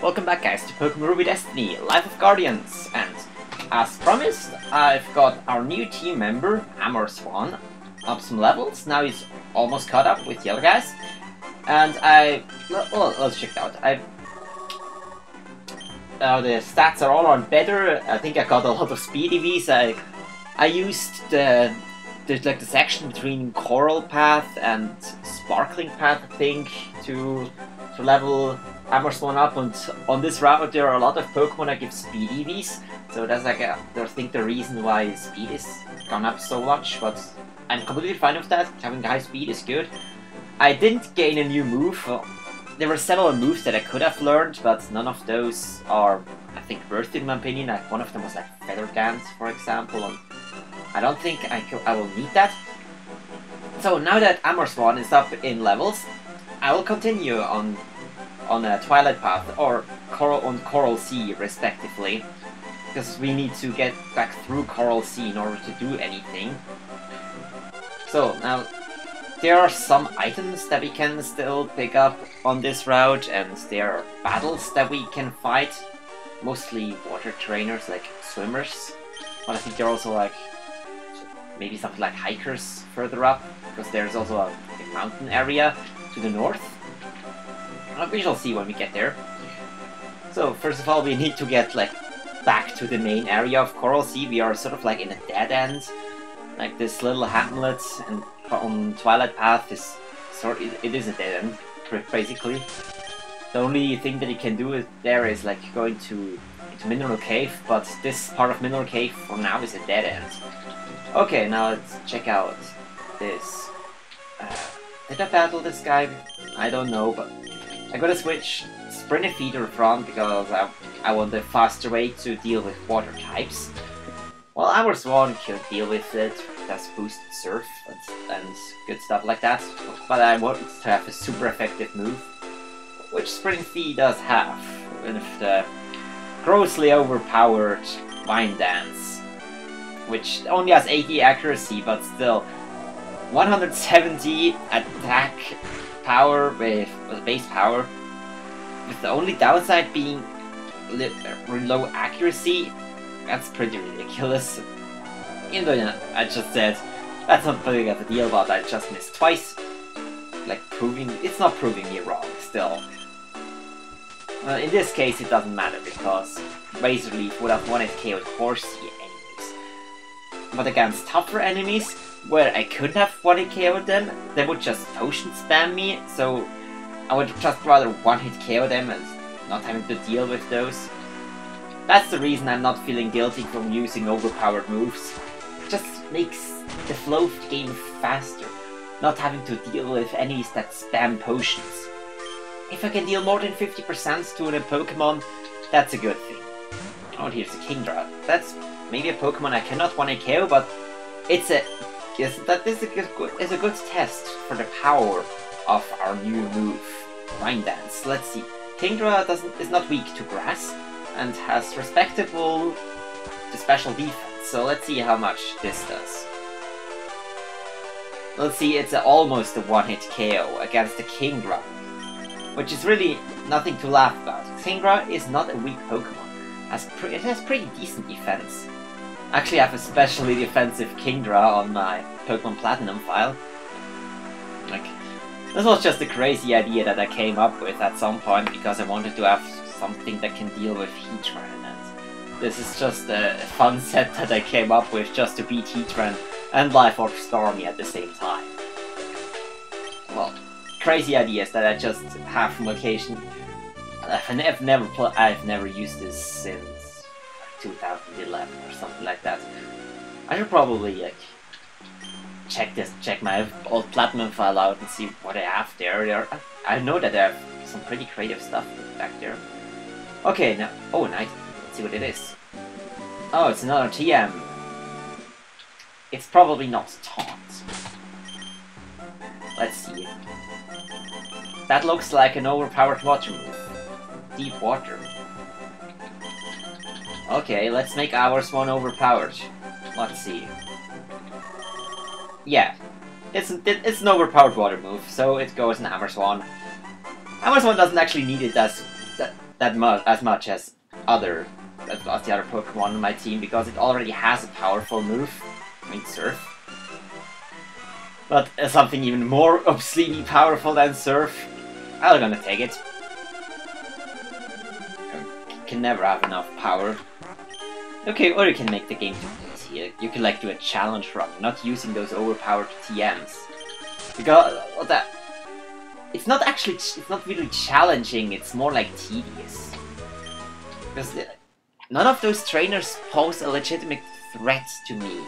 Welcome back guys to Pokemon Ruby Destiny, Life of Guardians, and as promised, I've got our new team member, Amorswan, up some levels. Now he's almost caught up with the other guys, and let's check it out. The stats are all on better. I think I got a lot of speed EVs. I used the section between Coral Path and Sparkling Path, I think, to level Amorswan up, and on this route there are a lot of Pokemon that give speed EVs, so that's like I think the reason why his speed is gone up so much, but I'm completely fine with that. Having high speed is good. I didn't gain a new move. There were several moves that I could have learned, but none of those are, I think, worth it in my opinion. Like one of them was like Feather Dance, for example, and I don't think I will need that. So now that Amorswan is up in levels, I will continue on Twilight Path or Coral Sea, respectively, because we need to get back through Coral Sea in order to do anything. So now there are some items that we can still pick up on this route, and there are battles that we can fight, mostly water trainers like swimmers, but I think there are also like maybe something like hikers further up, because there's also a mountain area to the north. We shall see when we get there. So first of all, we need to get like back to the main area of Coral Sea. We are sort of like in a dead end, like this little hamlet, and on Twilight Path is it is a dead end basically. The only thing that you can do there is like going into Mineral Cave, but this part of Mineral Cave for now is a dead end. Okay, now let's check out this. Did I battle this guy? I don't know, but I gotta switch Sprinifeeder front because I want a faster way to deal with water types. Well, Amorswan can deal with it, that's boosted surf and good stuff like that, but I want to have a super effective move, which Sprinifeeder does have, with the grossly overpowered Vine Dance, which only has 80 accuracy, but still 170 attack power with base power, with the only downside being low accuracy. That's pretty ridiculous. Even though I just said that's not big of a deal, but I just missed twice. Like it's not proving me wrong still. In this case it doesn't matter because Razor Leaf would have wanted KO'd Horsey anyways. But against tougher enemies, where I could have one-hit KO'd them, they would just potion spam me, so I would just rather one-hit KO them and not having to deal with those. That's the reason I'm not feeling guilty from using overpowered moves. It just makes the flow of the game faster, not having to deal with enemies that spam potions. If I can deal more than 50% to a Pokemon, that's a good thing. Oh, here's a Kingdra. That's maybe a Pokemon I cannot one-hit KO, but it's a good test for the power of our new move, Vine Dance. Let's see. Kingdra is not weak to grass and has respectable special defense. So let's see how much this does. Let's see, it's almost a one-hit KO against the Kingdra, which is really nothing to laugh about. Kingdra is not a weak Pokemon. It has pretty decent defense. Actually, I have a specially defensive Kingdra on my Pokemon Platinum file. Like, this was just a crazy idea that I came up with at some point because I wanted to have something that can deal with Heatran, and this is just a fun set that I came up with just to beat Heatran and Life Orb Stormy at the same time. Well, crazy ideas that I just have from occasion. I've never used this since 2011 or something like that. I should probably like check my old Platinum file out and see what I have there. I know that I have some pretty creative stuff back there. Okay, now, oh nice. Let's see what it is. Oh, it's another TM. It's probably not Taunt. Let's see. That looks like an overpowered water move. Deep water. Okay, let's make Amorswan overpowered. Let's see. Yeah, it's an overpowered water move, so it goes in Amorswan. Amorswan doesn't actually need it as much as the other Pokemon in my team, because it already has a powerful move, I mean Surf. But something even more obscenely powerful than Surf, I'm gonna take it. You can never have enough power. Okay, or you can make the game too easy. You can like do a challenge run, not using those overpowered TMs. Because it's not really challenging, it's more like tedious. Because none of those trainers pose a legitimate threat to me.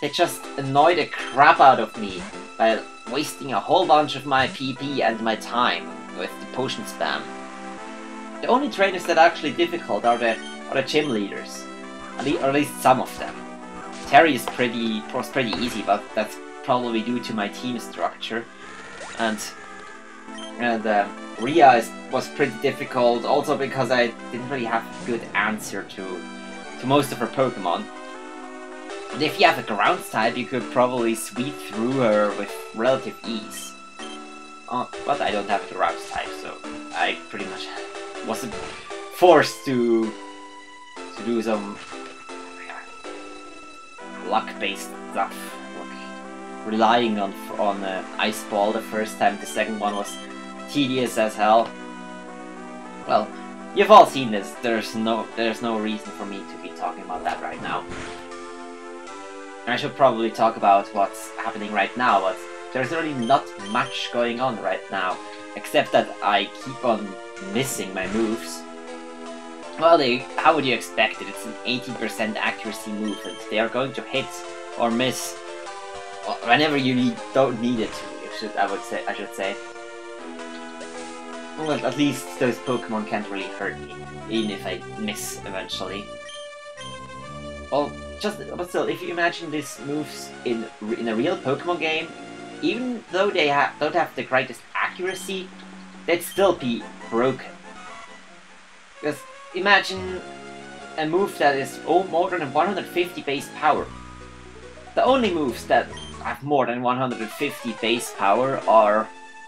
They just annoy the crap out of me by wasting a whole bunch of my PP and my time with the potion spam. The only trainers that are actually difficult are the gym leaders, or at least some of them. Terry was pretty easy, but that's probably due to my team structure, and Rhea was pretty difficult, also because I didn't really have a good answer to most of her Pokemon. And if you have a ground type, you could probably sweep through her with relative ease. But I don't have a ground type, so I pretty much was forced to do some luck-based stuff, like relying on Ice Ball the first time. The second one was tedious as hell. Well, you've all seen this. There's no reason for me to be talking about that right now. I should probably talk about what's happening right now, but there's really not much going on right now, except that I keep on missing my moves. Well, how would you expect it? It's an 80% accuracy move, and they are going to hit or miss whenever you don't need it to. I should say. Well, at least those Pokemon can't really hurt me, even if I miss eventually. Well, but still, if you imagine these moves in a real Pokemon game, even though they don't have the greatest accuracy, they'd still be broken. Because imagine a move that is more than 150 base power. The only moves that have more than 150 base power are,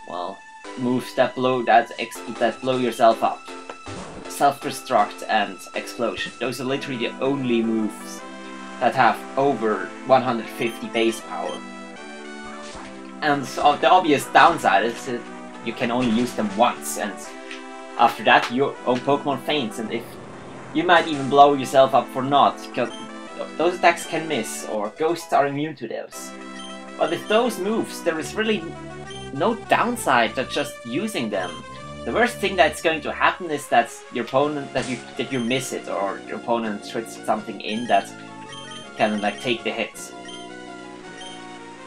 well, moves that blow yourself up. Self-destruct and explosion. Those are literally the only moves that have over 150 base power. And so the obvious downside is that you can only use them once, and after that your own Pokemon faints, and if you might even blow yourself up for naught, because those attacks can miss, or ghosts are immune to those. But with those moves, there is really no downside to just using them. The worst thing that's going to happen is that your opponent that you miss it, or your opponent puts something in that can like take the hits.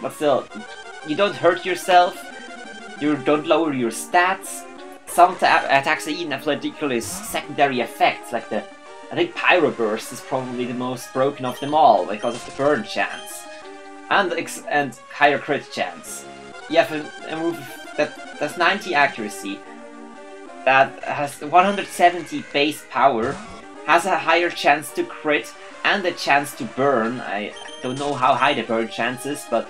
But still, you don't hurt yourself, you don't lower your stats. Some attacks even have ridiculous secondary effects, like I think Pyro Burst is probably the most broken of them all because of the burn chance and higher crit chance. You have a move that's 90 accuracy, that has 170 base power, has a higher chance to crit and a chance to burn. I don't know how high the burn chance is, but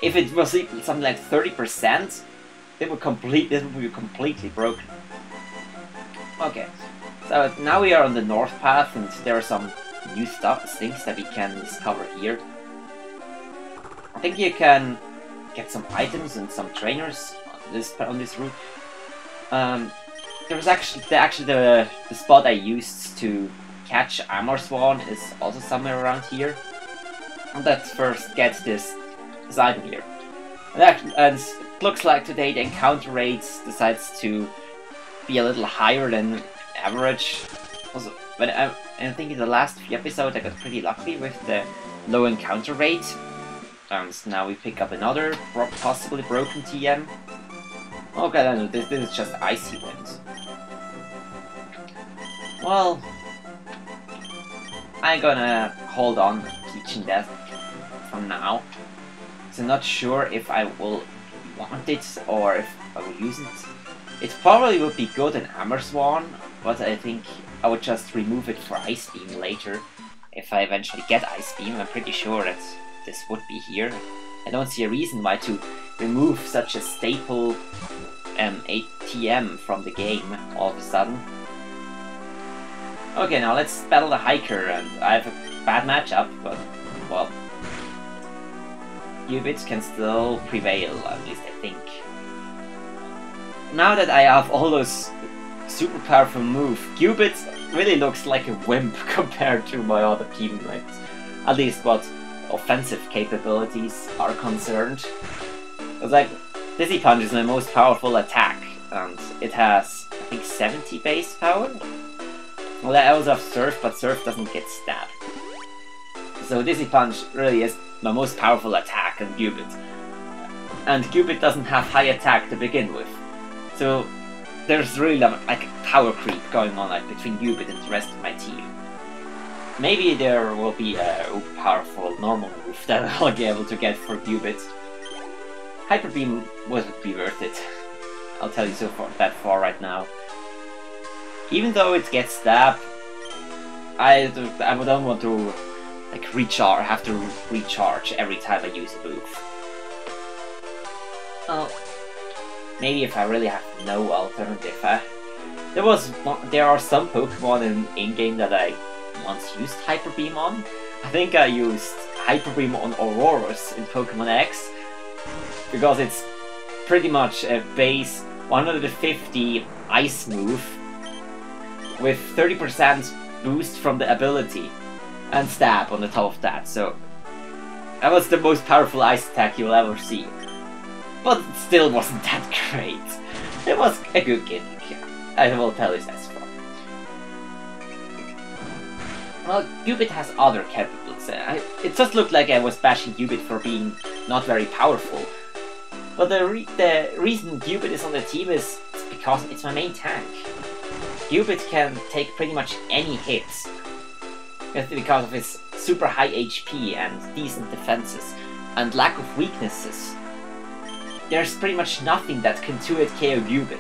if it was something like 30%, this would be completely broken. Okay, so now we are on the north path, and there are some new things that we can discover here. I think you can get some items and some trainers on this route. There was actually the spot I used to catch Amorswan is also somewhere around here. And let's first get this item here. And it looks like today the encounter rate decides to be a little higher than average. Also, but I think in the last few episodes I got pretty lucky with the low encounter rate. And now we pick up another possibly broken TM. Okay, no, this is just Icy Wind. Well, I'm gonna hold on teaching that for now. So I'm not sure if I will want it or if I will use it. It probably would be good in Amorswan, but I think I would just remove it for Ice Beam later. If I eventually get Ice Beam, I'm pretty sure that this would be here. I don't see a reason why to remove such a staple ATM from the game all of a sudden. Okay, now let's battle the hiker, and I have a bad matchup, but, well, Cubit can still prevail, at least I think. Now that I have all those super powerful moves, Cubit really looks like a wimp compared to my other teammates. At least what offensive capabilities are concerned. It's like, Dizzy Punch is my most powerful attack, and it has, I think, 70 base power? Well, I also have Surf, but Surf doesn't get stabbed. So Dizzy Punch really is my most powerful attack on Cubit. And Cubit doesn't have high attack to begin with. So there's really like a power creep going on like between Cubit and the rest of my team. Maybe there will be a powerful normal move that I'll be able to get for Cubit. Hyper Beam would be worth it. I'll tell you so far that far right now. Even though it gets stabbed, I don't want to like have to recharge every time I use a move. Well, maybe if I really have no alternative. There are some Pokemon in-game that I once used Hyper Beam on. I think I used Hyper Beam on Aurorus in Pokemon X, because it's pretty much a base 150 ice move with 30% boost from the ability and stab on the top of that, so that was the most powerful ice attack you'll ever see. But it still wasn't that great. It was a good gimmick, I will tell you that's far. Well, Cubit has other capabilities. It just looked like I was bashing Cubit for being not very powerful. But the reason Cubit is on the team is because it's my main tank. Cubit can take pretty much any hits because of his super high HP and decent defenses and lack of weaknesses. There's pretty much nothing that can 2-hit KO Cubit.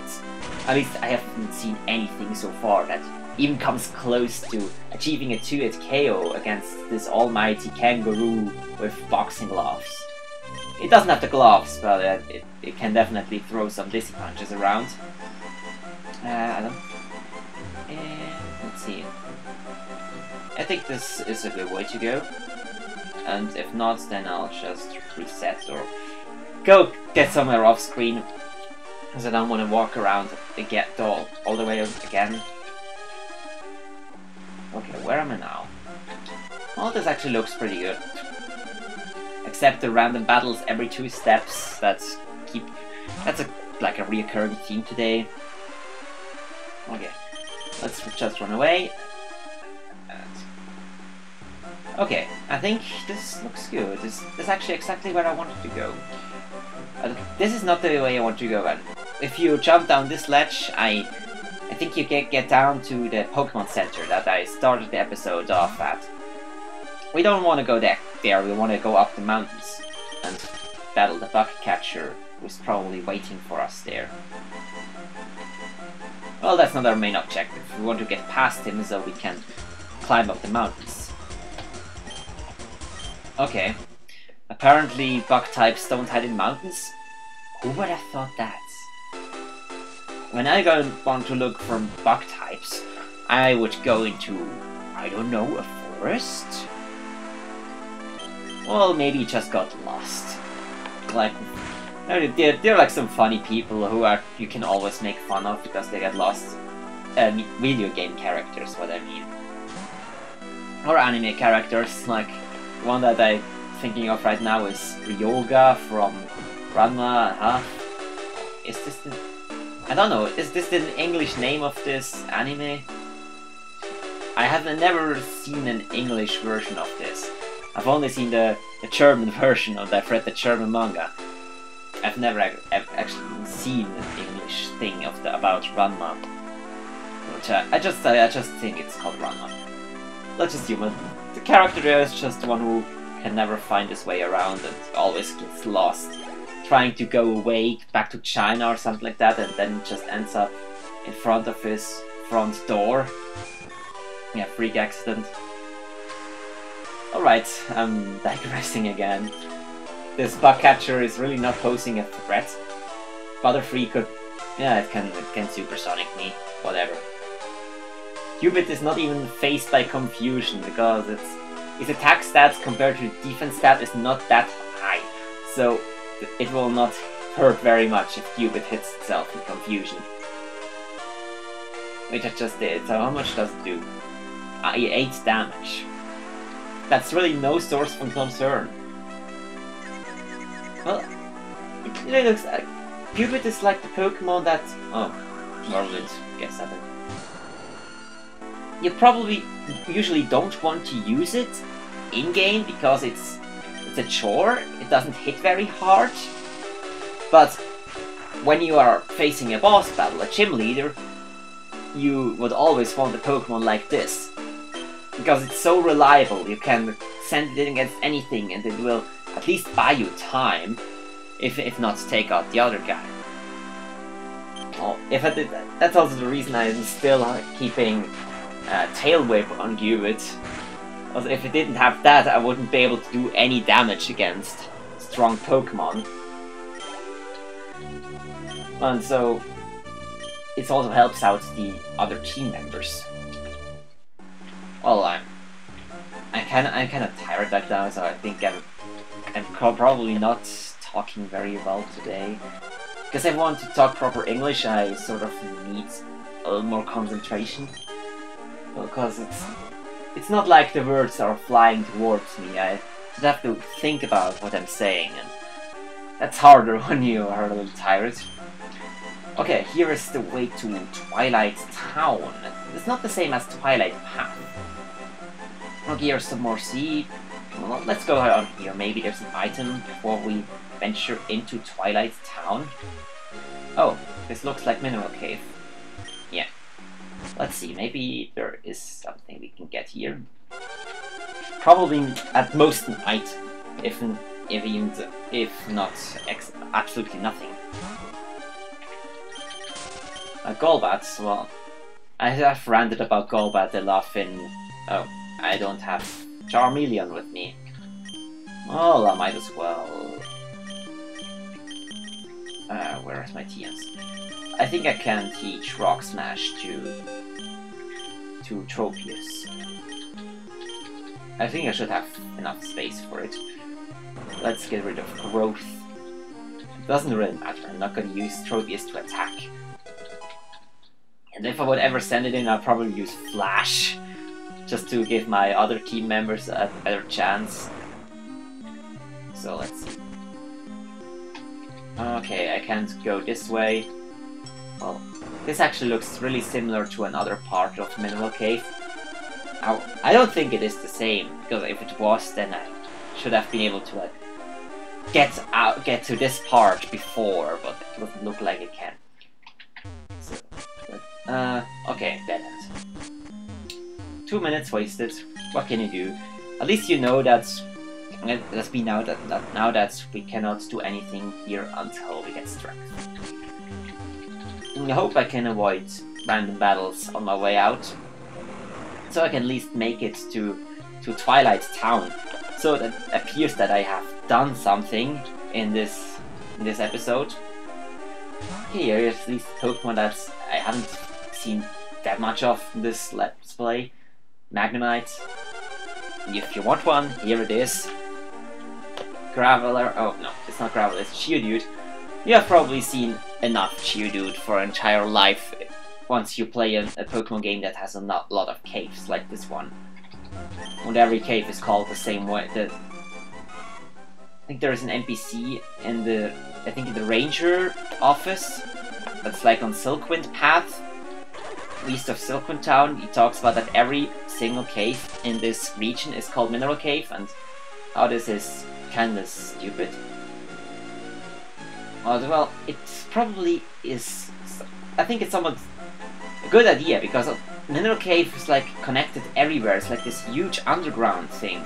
At least I haven't seen anything so far that even comes close to achieving a 2-hit KO against this almighty kangaroo with boxing gloves. It doesn't have the gloves, but it can definitely throw some Dizzy Punches around. Let's see. I think this is a good way to go. And if not, then I'll just reset or go get somewhere off screen, because I don't want to walk around and get all the way up again. Okay, where am I now? Well, this actually looks pretty good. Except the random battles every 2 steps that's like a reoccurring theme today. Okay, let's just run away. Okay, I think this looks good. This is actually exactly where I wanted to go. This is not the way I want to go, but if you jump down this ledge, I think you get down to the Pokemon Center that I started the episode off at. We don't want to go there, we want to go up the mountains and battle the bug catcher who's probably waiting for us there. Well, that's not our main objective. We want to get past him so we can climb up the mountains. Okay. Apparently bug types don't hide in mountains? Who would have thought that? When I want to look for bug types, I would go into, I don't know, a forest? Well, maybe you just got lost. Like, they're like some funny people who you can always make fun of because they get lost. Video game characters, what I mean. Or anime characters, like one that I'm thinking of right now is Ryoga from Ranma. Is this the... I don't know, is this the English name of this anime? I have never seen an English version of this. I've only seen the German version of that. I've read the German manga. I've never actually seen an English thing about Ranma. Which I just think it's called Ranma. Let's just assume it. The character there is just the one who can never find his way around and always gets lost, trying to go away back to China or something like that, and then just ends up in front of his front door. Yeah, freak accident. Alright, I'm digressing again. This bug catcher is really not posing a threat. Butterfree could Yeah, it can supersonic me. Whatever. Cupid is not even faced by confusion because its attack stats compared to defense stat is not that high, so it will not hurt very much if Cupid hits itself in confusion. Which I just did, so how much does it do? 8 damage. That's really no source from concern. Well, it really looks like Cupid is like the Pokemon that... Oh, Whirlwind, guess that. You probably usually don't want to use it in-game because it's a chore, it doesn't hit very hard. But when you are facing a boss battle, a gym leader, you would always want a Pokemon like this. Because it's so reliable, you can send it in against anything and it will at least buy you time, if not take out the other guy. Oh, if I did that, that's also the reason I'm still keeping Tail Whip on Cupid. Also, if it didn't have that, I wouldn't be able to do any damage against strong Pokemon. And so, it also helps out the other team members. Well, I'm kind of tired right now, so I think I'm probably not talking very well today. Because I want to talk proper English, I sort of need a little more concentration. Because it's not like the words are flying towards me, I just have to think about what I'm saying, and that's harder when you are a little tired. Okay, here is the way to Twilight Town. It's not the same as Twilight Path. Okay, here's some more sea. Well, let's go on here, maybe there's an item before we venture into Twilight Town. Oh, this looks like Mineral Cave. Yeah. Let's see, maybe there is something we can get here. Probably at most an item, if not absolutely nothing. Golbat, well, I have ranted about Golbat enough in... Oh, I don't have Charmeleon with me. Well, I might as well... where is my TMs? I think I can teach Rock Smash to Tropius. I think I should have enough space for it. Let's get rid of Growth. It doesn't really matter, I'm not going to use Tropius to attack. And if I would ever send it in, I'll probably use Flash, just to give my other team members a better chance. So let's see. Okay, I can't go this way. Well, this actually looks really similar to another part of Mineral Cave. I don't think it is the same, because if it was, then I should have been able to get to this part before, but it doesn't look like it can. So, okay, dead end. 2 minutes wasted. What can you do? At least you know that. Let's be now that we cannot do anything here until we get strength. I hope I can avoid random battles on my way out, so I can at least make it to Twilight Town. So that appears that I have done something in this episode. Okay, here's these Pokemon that I haven't seen that much of in this Let's Play. Magnemite. If you want one, here it is. Graveler. Oh no, it's not Graveler, it's Geodude. You have probably seen enough Geodude for an entire life once you play a Pokemon game that has a lot of caves like this one. And every cave is called the same way. I think there is an NPC in the Ranger office that's like on Silkwind Path, east of Silkwind Town. He talks about that every single cave in this region is called Mineral Cave, and how this is kinda stupid. Well, it probably is. I think it's somewhat a good idea, because Mineral Cave is like connected everywhere. It's like this huge underground thing.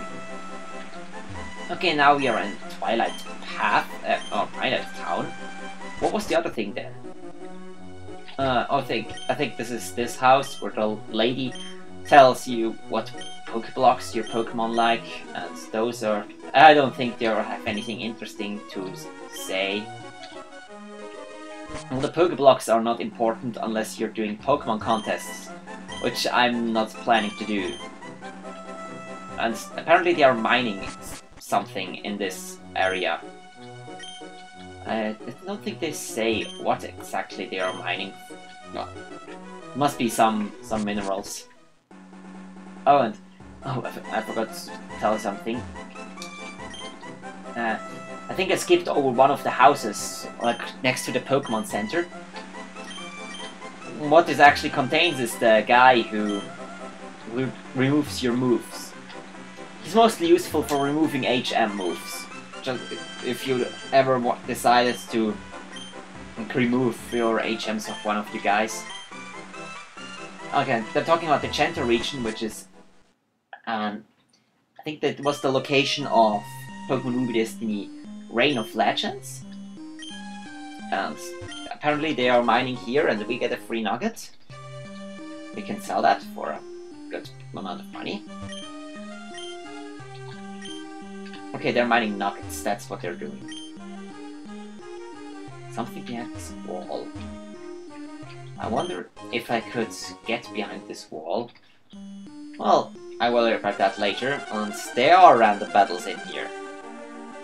Okay, now we are in Twilight Path, or Twilight Town. What was the other thing then? I think this is this house where the lady tells you what Pokeblocks your Pokemon like, and those are... I don't think they have anything interesting to say. Well, the Pokeblocks are not important unless you're doing Pokemon contests, which I'm not planning to do. And apparently they are mining something in this area. I don't think they say what exactly they are mining. No, must be some minerals. Oh, and I forgot to tell something. I think I skipped over one of the houses, like next to the Pokemon Center. What this actually contains is the guy who removes your moves. He's mostly useful for removing HM moves. Just if you ever decided to remove your HMs of one of you guys. Okay, they're talking about the Center region, which is, I think that was the location of Pokemon Ruby Destiny Reign of Legends. And apparently they are mining here and we get a free nugget. We can sell that for a good amount of money. Okay, they're mining nuggets, that's what they're doing. Something behind this wall. I wonder if I could get behind this wall. Well, I will worry about that later, and there are random battles in here.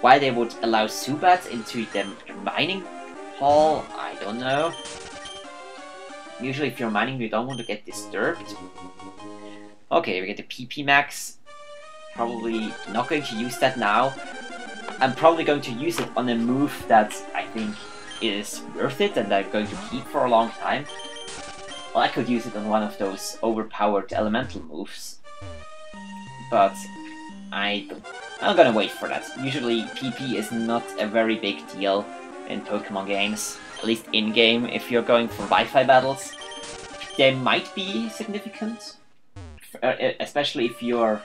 Why they would allow Zubats into the mining hall, I don't know. Usually if you're mining you don't want to get disturbed. Okay, we get the PP Max. Probably not going to use that now. I'm probably going to use it on a move that I think is worth it and I'm going to keep for a long time. Well, I could use it on one of those overpowered elemental moves. But I'm gonna wait for that. Usually PP is not a very big deal in Pokemon games, at least in-game. If you're going for Wi-Fi battles, they might be significant. Especially if you're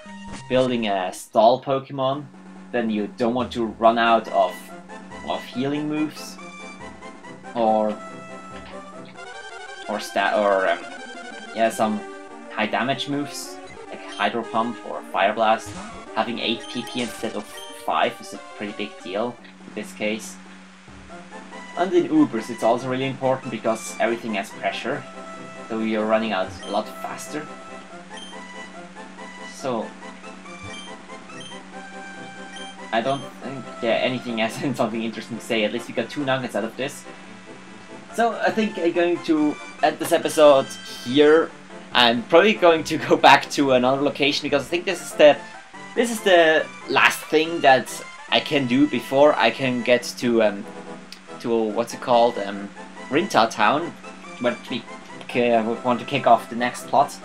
building a stall Pokemon, then you don't want to run out of healing moves, or some high damage moves like Hydro Pump or Fire Blast. Having 8 PP instead of 5 is a pretty big deal in this case. And in Ubers it's also really important because everything has pressure, so you're running out a lot faster. So I don't think anything has something interesting to say. At least we got 2 nuggets out of this. So I think I'm going to end this episode here. I'm probably going to go back to another location because I think this is the last thing that I can do before I can get to what's it called, Rinta Town, but we want to kick off the next plot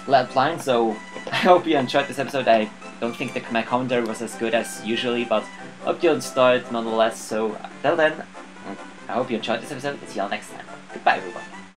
line. So I hope you enjoyed this episode. I don't think my commentary was as good as usually, but I hope you enjoyed nonetheless. So until then, I hope you enjoyed this episode. See you all next time. Goodbye, everyone.